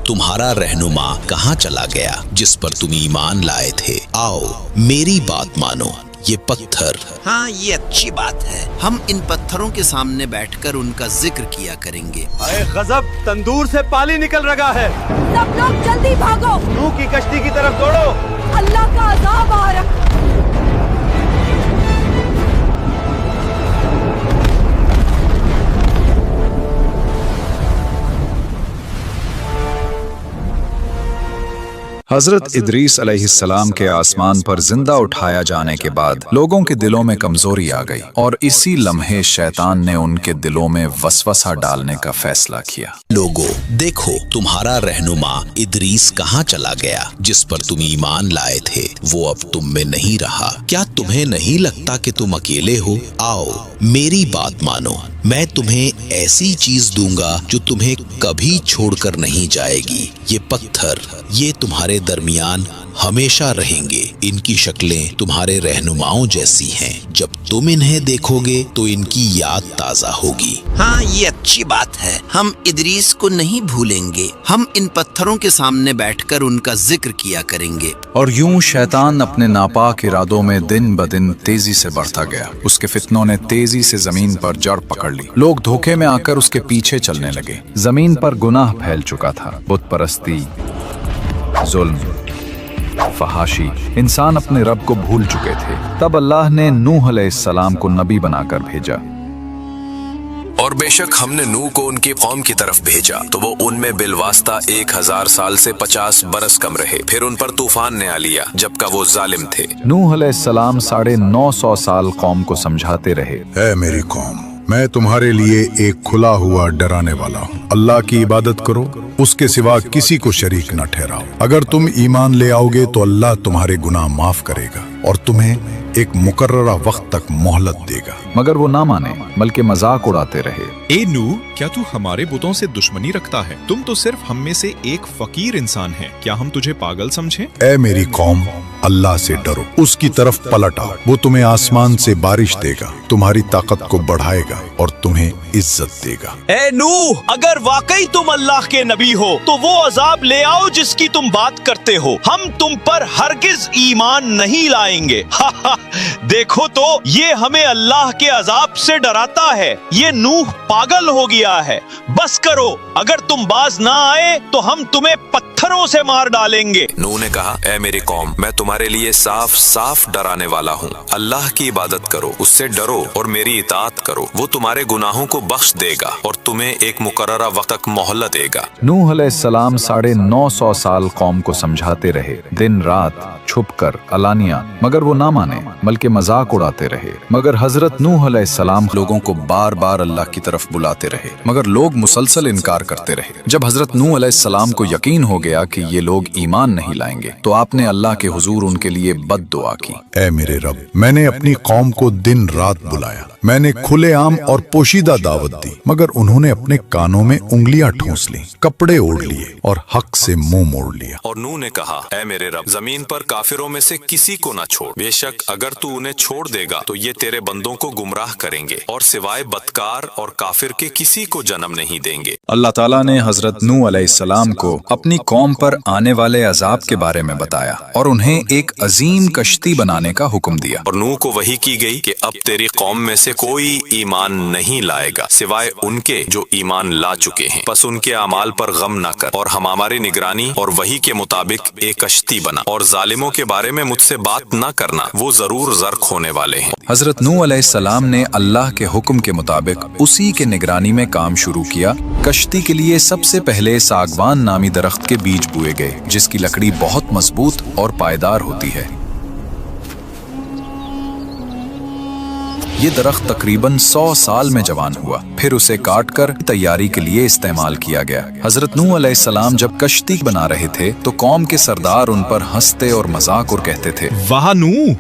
तुम्हारा रहनुमा कहाँ चला गया जिस पर तुम ईमान लाए थे? आओ मेरी बात मानो, ये पत्थर। हाँ, ये अच्छी बात है। हम इन पत्थरों के सामने बैठकर उनका जिक्र किया करेंगे। अरे गजब, तंदूर से पानी निकल रहा है। सब लोग जल्दी भागो, नूह की कश्ती की तरफ दौड़ो। अल्लाह का अज़ाब आ रहा। हजरत इदरीस अलैहिस्सलाम के आसमान पर जिंदा उठाया जाने के बाद लोगों के दिलों में कमजोरी आ गई और इसी लम्हे शैतान ने उनके दिलों में वसवसा डालने का फैसला किया। लोगों, देखो तुम्हारा रहनुमा इदरीस कहाँ चला गया जिस पर तुम ईमान लाए थे, वो अब तुम में नहीं रहा। क्या तुम्हें नहीं लगता कि तुम अकेले हो? आओ मेरी बात मानो, मैं तुम्हें ऐसी चीज दूंगा जो तुम्हें कभी छोड़कर नहीं जाएगी। ये पत्थर, ये तुम्हारे दरमियान हमेशा रहेंगे। इनकी शक्लें तुम्हारे रहनुमाओं जैसी हैं। जब तुम इन्हें देखोगे तो इनकी याद ताजा होगी। हाँ, ये अच्छी बात है। हम इदरीस को नहीं भूलेंगे। हम इन पत्थरों के सामने बैठकर उनका जिक्र किया करेंगे। और यूं शैतान अपने नापाक इरादों में दिन ब दिन तेजी से बढ़ता गया। उसके फितनों ने तेजी से जमीन पर जड़ पकड़ ली। लोग धोखे में आकर उसके पीछे चलने लगे। जमीन पर गुनाह फैल चुका था। बुत परस्ती, जुल्म, फहाशी, इंसान अपने रब को भूल चुके थे। तब अल्लाह ने नूह अलैहिस्सलाम को नबी बनाकर भेजा। और बेशक हमने नूह को उनकी कौम की तरफ भेजा तो वो उनमें बिलवास्ता 1000 साल से 50 बरस कम रहे। फिर उन पर तूफान ने आ लिया जबकि वो जालिम थे। नूह अलैहिस्सलाम 950 साल कौम को समझाते रहे, ऐ मेरी कौम, मैं तुम्हारे लिए एक खुला हुआ डराने वाला हूँ। अल्लाह की इबादत करो, उसके सिवा किसी को शरीक न ठहराओ। अगर तुम ईमान ले आओगे तो अल्लाह तुम्हारे गुनाह माफ करेगा और तुम्हें एक मुकर्ररा वक्त तक मोहलत देगा। मगर वो ना माने, बल्कि मजाक उड़ाते रहे। ए नूह, क्या तू हमारे बुतों से दुश्मनी रखता है? तुम तो सिर्फ हम में से एक फकीर इंसान है। क्या हम तुझे पागल समझें? ऐ मेरी कौम, अल्लाह से डरो, उसकी तरफ पलट आओ। वो तुम्हें आसमान से बारिश देगा, तुम्हारी ताकत को बढ़ाएगा और तुम्हें इज्जत देगा। ए नूह, अगर वाकई तुम अल्लाह के नबी हो तो वो अजाब ले आओ जिसकी तुम बात करते हो। हम तुम पर हरगिज ईमान नहीं लाएंगे। देखो तो ये हमें अल्लाह के अजाब से डराता है। ये नूह पागल हो गया है। बस करो, अगर तुम बाज ना आए तो हम तुम्हें पत्थरों से मार डालेंगे। नूह ने कहा, ऐ मेरी कौम, मैं तुम्हारे लिए साफ साफ डराने वाला हूँ। अल्लाह की इबादत करो, उससे डरो और मेरी इताअत करो। वो तुम्हारे गुनाहों को बख्श देगा और तुम्हें एक मुकर्ररा वक्त तक मोहलत देगा। नूह अलैहिस्सलाम 950 साल कौम को समझाते रहे, दिन रात, छुपकर, अलानिया, मगर वो ना माने, बल्कि मजाक उड़ाते रहे। मगर हजरत नूह अलैहिस्सलाम लोगों को बार बार अल्लाह की तरफ बुलाते रहे, मगर लोग मुसलसल इनकार करते रहे। जब हजरत नूह अलैहिस्सलाम को यकीन हो गया कि ये लोग ईमान नहीं लाएंगे तो आपने अल्लाह के हुजूर उनके लिए बद दुआ की। ऐ मेरे रब, मैंने अपनी कौम को दिन रात बुलाया, मैंने खुलेआम और पोशीदा दावत दी, मगर उन्होंने अपने कानों में उंगलियां ठूंस ली, कपड़े ओढ़ लिए और हक से मुंह मोड़ लिया। और नूह ने कहा, ऐ मेरे रब, जमीन पर काफिरों में से किसी को न छोड़। बेशक अगर तू उन्हें छोड़ देगा तो ये तेरे बंदों को गुमराह करेंगे और सिवाय बदकार और काफिर के किसी को जन्म नहीं देंगे। अल्लाह ताला ने हजरत नूह अलैहिस्सलाम को अपनी कौम पर आने वाले अजाब के बारे में बताया और उन्हें एक अजीम कश्ती बनाने का हुक्म दिया। और नूह को वही की गई कि अब तेरी कौम में से कोई ईमान नहीं लाएगा सिवाय उनके जो ईमान ला चुके हैं। बस उनके अमाल पर गम न कर और हम हमारी निगरानी और वही के मुताबिक एक कश्ती बना। और जालिमों के बारे में मुझसे बात न करना, वो जरूर ज़र्क होने वाले हैं। हजरत नूह अलैहिस्सलाम ने अल्लाह के हुक्म के मुताबिक उसी के निगरानी में काम शुरू किया। कश्ती के लिए सबसे पहले सागवान नामी दरख्त के बीज बोए गए, जिसकी लकड़ी बहुत मजबूत और पायदार होती है। ये दरख्त तकरीबन 100 साल में जवान हुआ, फिर उसे काटकर तैयारी के लिए इस्तेमाल किया गया। हजरत नूह अलैहिस्सलाम जब कश्ती बना रहे थे तो कौम के सरदार उन पर हंसते और मजाक और कहते थे, वाह नूह,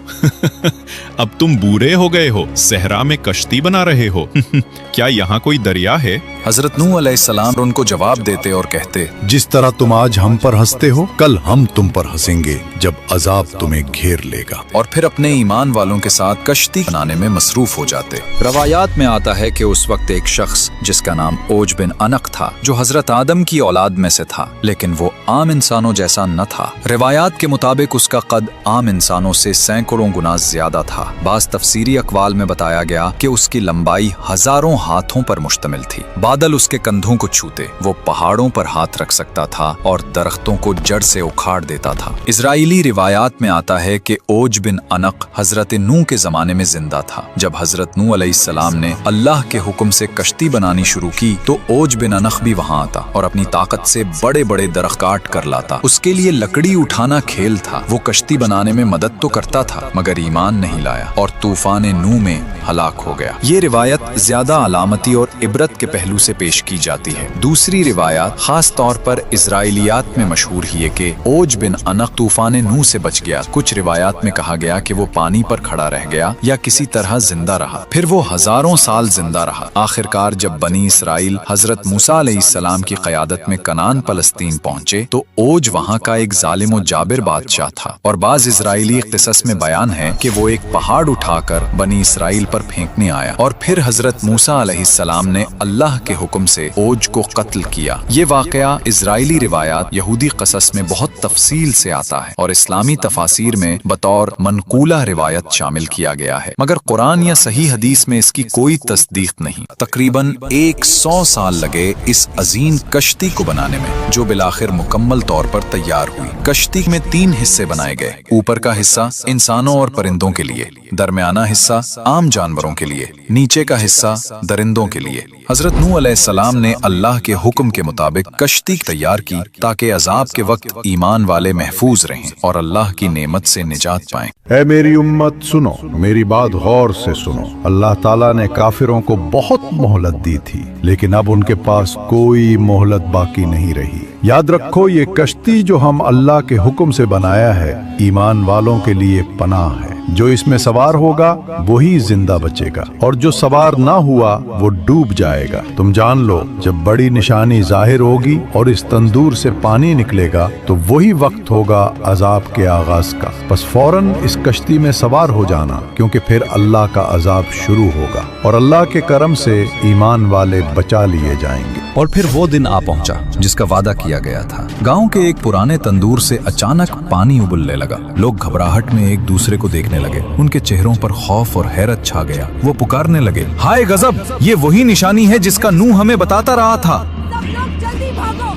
अब तुम बूढ़े हो गए हो, सहरा में कश्ती बना रहे हो। क्या यहाँ कोई दरिया है? हजरत नूह अलैहिस्सलाम उनको जवाब देते और कहते, जिस तरह तुम आज हम पर हंसते हो, कल हम तुम पर हंसेंगे जब अजाब तुम्हें घेर लेगा। और फिर अपने ईमान वालों के साथ कश्ती बनाने में मसरूफ मरूफ हो जाते। रवायात में आता है कि उस वक्त एक शख्स जिसका नाम ओज बिन अनक था, जो हजरत आदम की औलाद में से था, लेकिन वो आम इंसानों जैसा न था। रिवायात के मुताबिक उसका कद आम इंसानों से सैकड़ों गुना ज्यादा था। बाज़ तफसीरी अकवाल में बताया गया कि उसकी लंबाई हजारों हाथों पर मुश्तमिल थी। बादल उसके कंधों को छूते, वो पहाड़ों पर हाथ रख सकता था और दरख्तों को जड़ से उखाड़ देता था। इजराइली रिवायात में आता है कि ओज बिन अनक हजरत नूह के जमाने में जिंदा था। जब हजरत नूह अलैहिस्सलाम ने अल्लाह के हुक्म से कश्ती बनानी शुरू की तो ओज बिन अनक भी वहां आता और अपनी ताकत से बड़े बड़े दरख्त काट कर लाता। उसके लिए लकड़ी उठाना खेल था। वो कश्ती बनाने में मदद तो करता था मगर ईमान नहीं लाया और तूफान नूह में हलाक हो गया। ये रिवायत ज्यादा अलामती और इबरत के पहलू से पेश की जाती है। दूसरी रिवायत खास तौर पर इजराइलियात में मशहूर है कि ओज बिन अनक तूफान नूह से बच गया। कुछ रिवायात में कहा गया कि वो पानी पर खड़ा रह गया या किसी तरह जिंदा रहा। फिर वो हजारों साल जिंदा रहा। आखिरकार जब बनी इसराइल हजरत मूसा अलैहिस्सलाम की क़यादत में कनान फलस्तीन पहुंचे तो ओज वहां का एक जालिम और जाबिर बादशाह था। और बाज इजराइली क़िसस में बयान है कि वो एक पहाड़ उठाकर बनी इसराइल पर फेंकने आया और फिर हजरत मूसा अलैहिस्सलाम ने अल्लाह के हुक्म से ओज को कत्ल किया। ये वाकया इजराइली रिवायात यहूदी क़सस में बहुत तफसील से आता है और इस्लामी तफासिर में बतौर मनकूला रिवायत शामिल किया गया है, मगर कुरान या सही हदीस में इसकी कोई तस्दीक नहीं। तकरीबन 100 साल लगे इस अजीम कश्ती को बनाने में, जो बिलाखिर मुकम्मल तौर पर तैयार हुई। कश्ती में 3 हिस्से बनाए गए। ऊपर का हिस्सा इंसानों और परिंदों के लिए, दरमियाना हिस्सा आम जानवरों के लिए, नीचे का हिस्सा दरिंदों के लिए। हजरत नूह अलैहिस्सलाम ने अल्लाह के हुक्म के मुताबिक कश्ती तैयार की ताकि अजाब के वक्त ईमान वाले महफूज रहें और अल्लाह की नेमत से निजात पाएं। ऐ मेरी उम्मत सुनो, मेरी बात गौर से सुनो। अल्लाह ताला ने काफिरों को बहुत मोहलत दी थी, लेकिन अब उनके पास कोई मोहलत बाकी नहीं रही। याद रखो, ये कश्ती जो हम अल्लाह के हुक्म से बनाया है, ईमान वालों के लिए पनाह है। जो इसमें सवार होगा वही जिंदा बचेगा और जो सवार ना हुआ वो डूब जाएगा। तुम जान लो, जब बड़ी निशानी जाहिर होगी और इस तंदूर से पानी निकलेगा तो वही वक्त होगा अजाब के आगाज का। बस फौरन इस कश्ती में सवार हो जाना, क्योंकि फिर अल्लाह का अजाब शुरू होगा और अल्लाह के करम से ईमान वाले बचा लिए जाएंगे। और फिर वो दिन आ पहुंचा जिसका वादा किया गया था। गांव के एक पुराने तंदूर से अचानक पानी उबलने लगा। लोग घबराहट में एक दूसरे को देखने लगे। उनके चेहरों पर खौफ और हैरत छा गया। वो पुकारने लगे, हाय गजब, ये वही निशानी है जिसका नूह हमें बताता रहा था। सब लोग जल्दी भागो।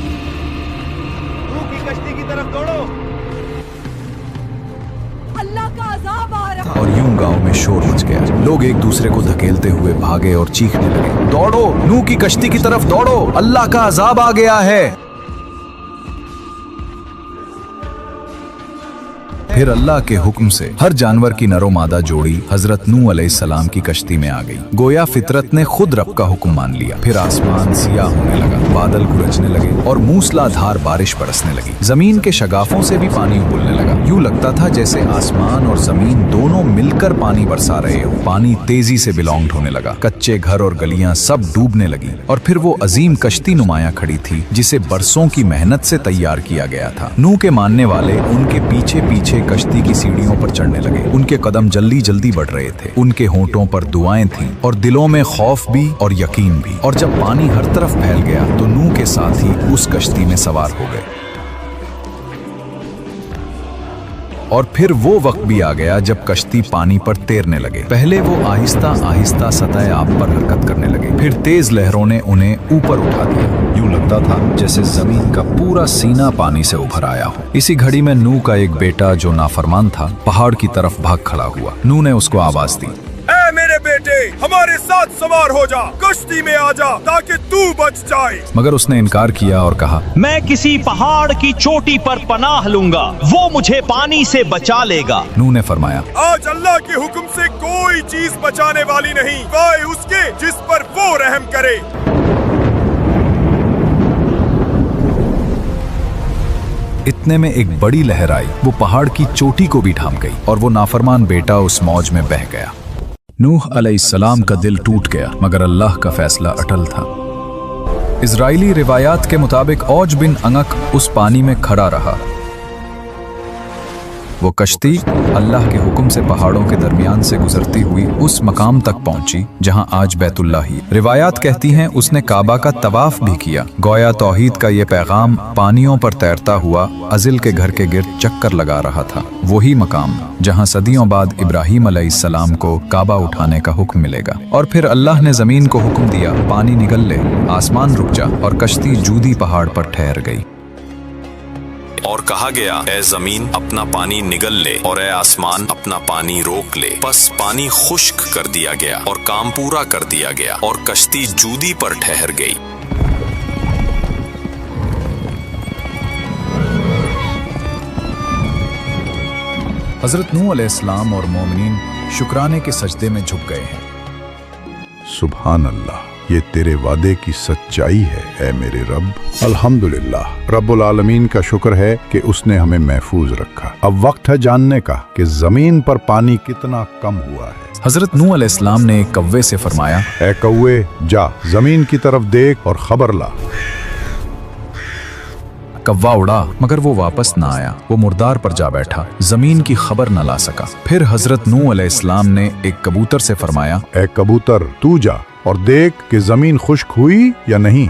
नूह की कश्ती की तरफ दौड़ो। अल्लाह का अजाब आ रहा। और यूं गांव में शोर मच गया। लोग एक दूसरे को धकेलते हुए भागे और चीखने लगे, दौड़ो, नूह की कश्ती की तरफ दौड़ो, अल्लाह का अजाब आ गया है। फिर अल्लाह के हुक्म से हर जानवर की नरो मादा जोड़ी हजरत नूह अलैहिस्सलाम की कश्ती में आ गई। गोया फितरत ने खुद रब का हुक्म मान लिया। फिर आसमान सियाह होने लगा, बादल गरजने लगे और मूसलाधार बारिश बरसने लगी। जमीन के शगाफों से भी पानी उबलने लगा। यूं लगता था जैसे आसमान और जमीन दोनों मिलकर पानी बरसा रहे हो। पानी तेजी से बिलोंग होने लगा। कच्चे घर और गलियां सब डूबने लगी। और फिर वो अजीम कश्ती नुमाया खड़ी थी जिसे बरसों की मेहनत से तैयार किया गया था। नूह के मानने वाले उनके पीछे पीछे कश्ती की सीढ़ियों पर चढ़ने लगे। उनके कदम जल्दी जल्दी बढ़ रहे थे। उनके होंठों पर दुआएं थीं और दिलों में खौफ भी और यकीन भी। और जब पानी हर तरफ फैल गया तो नूह के साथ ही उस कश्ती में सवार हो गए। और फिर वो वक्त भी आ गया जब कश्ती पानी पर तैरने लगे। पहले वो आहिस्ता आहिस्ता सतह आब पर हरकत करने लगे। फिर तेज लहरों ने उन्हें ऊपर उठा दिया। यूं लगता था जैसे जमीन का पूरा सीना पानी से उभर आया हो। इसी घड़ी में नूह का एक बेटा जो नाफरमान था पहाड़ की तरफ भाग खड़ा हुआ। नूह ने उसको आवाज दी, ऐ मेरे बेटे, हमारे साथ सवार हो जा, कश्ती में आ जा ताकि तू बच जाए। मगर उसने इनकार किया और कहा, मैं किसी पहाड़ की चोटी पर पनाह लूंगा, वो मुझे पानी से बचा लेगा। नूह ने फरमाया, आज अल्लाह के हुक्म से कोई चीज बचाने वाली नहीं, वाय उसके जिस पर वो रहम करे। इतने में एक बड़ी लहर आई। वो पहाड़ की चोटी को भी ढांप गई और वो नाफरमान बेटा उस मौज में बह गया। नूह अलैहिस्सलाम का दिल टूट गया, मगर अल्लाह का फैसला अटल था। इजराइली रिवायात के मुताबिक औज बिन अनक उस पानी में खड़ा रहा। वो कश्ती अल्लाह के हुक्म से पहाड़ों के दरमियान से गुजरती हुई उस मकाम तक पहुंची जहां आज बैतुल्लाह ही। रिवायात कहती हैं उसने काबा का तवाफ भी किया। गोया तौहीद का ये पैगाम पानियों पर तैरता हुआ अजिल के घर के गिर्द चक्कर लगा रहा था। वही मकाम जहां सदियों बाद इब्राहीम अलैहिस्सलाम को काबा उठाने का हुक्म मिलेगा। और फिर अल्लाह ने जमीन को हुक्म दिया, पानी निगल ले, आसमान रुक जा, और कश्ती जूदी पहाड़ पर ठहर गई। और कहा गया, ए जमीन अपना पानी निगल ले और ए आसमान अपना पानी रोक ले। बस पानी खुश्क कर दिया गया और काम पूरा कर दिया गया और कश्ती जूदी पर ठहर गई। हजरत नूह अलैहिस्सलाम और मोमिनीन शुक्राने के सजदे में झुक गए हैं। सुभान अल्लाह, ये तेरे वादे की सच्चाई है ए मेरे रब। अल्हम्दुलिल्लाह, रब्बुल आलमीन का शुक्र है कि उसने हमें महफूज रखा। अब वक्त है जानने का कि जमीन पर पानी कितना कम हुआ है। हजरत नूह अलैहिस्सलाम ने एक कव्वे से फरमाया, ए कौवे, जा जमीन की तरफ देख और खबर ला। कव्वा उड़ा मगर वो वापस ना आया। वो मुर्दार पर जा बैठा, जमीन की खबर न ला सका। फिर हजरत नूह अलैहिस्सलाम ने एक कबूतर से फरमाया, ए कबूतर, तू जा और देख कि जमीन खुश्क हुई या नहीं।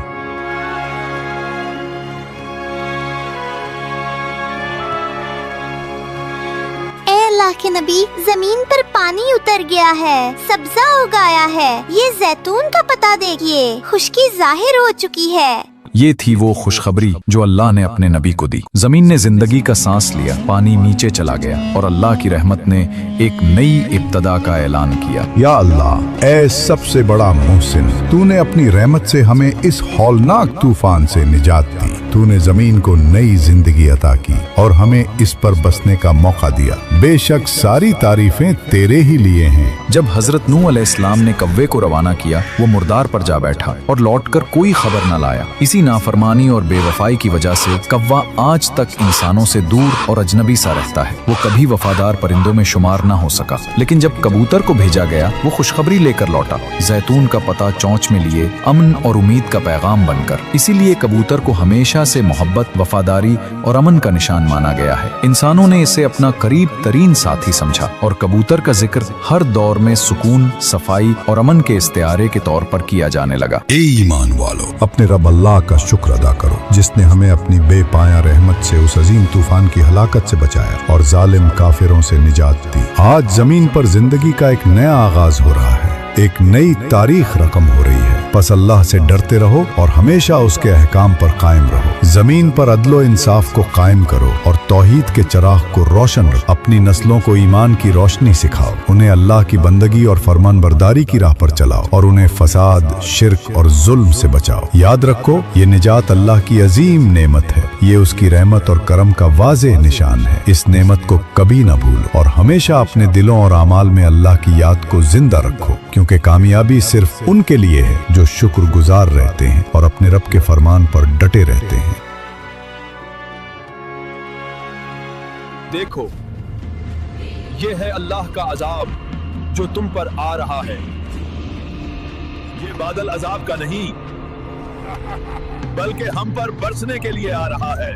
ए अल्लाह के नबी, जमीन पर पानी उतर गया है, सब्जा उगाया है। ये जैतून का पता देखिए, खुश्की जाहिर हो चुकी है। ये थी वो खुशखबरी जो अल्लाह ने अपने नबी को दी। जमीन ने जिंदगी का सांस लिया, पानी नीचे चला गया और अल्लाह की रहमत ने एक नई इब्तदा का ऐलान किया। या अल्लाह, ऐ सबसे बड़ा मोहसिन, तूने अपनी रहमत से हमें इस हौलनाक तूफान से निजात दी। तूने जमीन को नई जिंदगी अता की और हमें इस पर बसने का मौका दिया। बेशक सारी तारीफें तेरे ही लिए हैं। जब हजरत नूह अलैहिस्सलाम ने कव्वे को रवाना किया, वो मुर्दार पर जा बैठा और लौटकर कोई खबर न लाया। इसी नाफरमानी और बेवफाई की वजह से कव्वा आज तक इंसानों से दूर और अजनबी सा रहता है। वो कभी वफादार परिंदों में शुमार न हो सका। लेकिन जब कबूतर को भेजा गया, वो खुशखबरी लेकर लौटा, जैतून का पता चौंच में लिए, अमन और उम्मीद का पैगाम बनकर। इसीलिए कबूतर को हमेशा से मोहब्बत, वफादारी और अमन का निशान माना गया है। इंसानों ने इसे अपना करीब तरीन साथी समझा और कबूतर का जिक्र हर दौर में सुकून, सफाई और अमन के इस्तिआरे के तौर पर किया जाने लगा। ए ईमान वालों, अपने रब अल्लाह का शुक्र अदा करो जिसने हमें अपनी बेपाया रहमत से उस अजीम तूफान की हलाकत से बचाया और जालिम काफिरों से निजात दी। आज जमीन पर जिंदगी का एक नया आगाज हो रहा है, एक नई तारीख रकम हो रही है। बस अल्लाह से डरते रहो और हमेशा उसके अहकाम पर कायम रहो। जमीन पर अदलो इंसाफ को कायम करो और तौहीद के चिराग को रोशन रखो। अपनी नस्लों को ईमान की रोशनी सिखाओ, उन्हें अल्लाह की बंदगी और फरमान बरदारी की राह पर चलाओ और उन्हें फसाद, शिर्क और जुल्म से बचाओ। याद रखो, ये निजात अल्लाह की अजीम नेमत है। ये उसकी रहमत और करम का वाज़ेह निशान है। इस नेमत को कभी न भूलो और हमेशा अपने दिलों और आमाल में अल्लाह की याद को जिंदा रखो, क्योंकि कामयाबी सिर्फ उनके लिए है जो शुक्रगुजार रहते हैं और अपने रब के फरमान पर डटे रहते हैं। देखो, ये है अल्लाह का अजाब जो तुम पर आ रहा है। ये बादल अजाब का नहीं, बल्कि हम पर बरसने के लिए आ रहा है।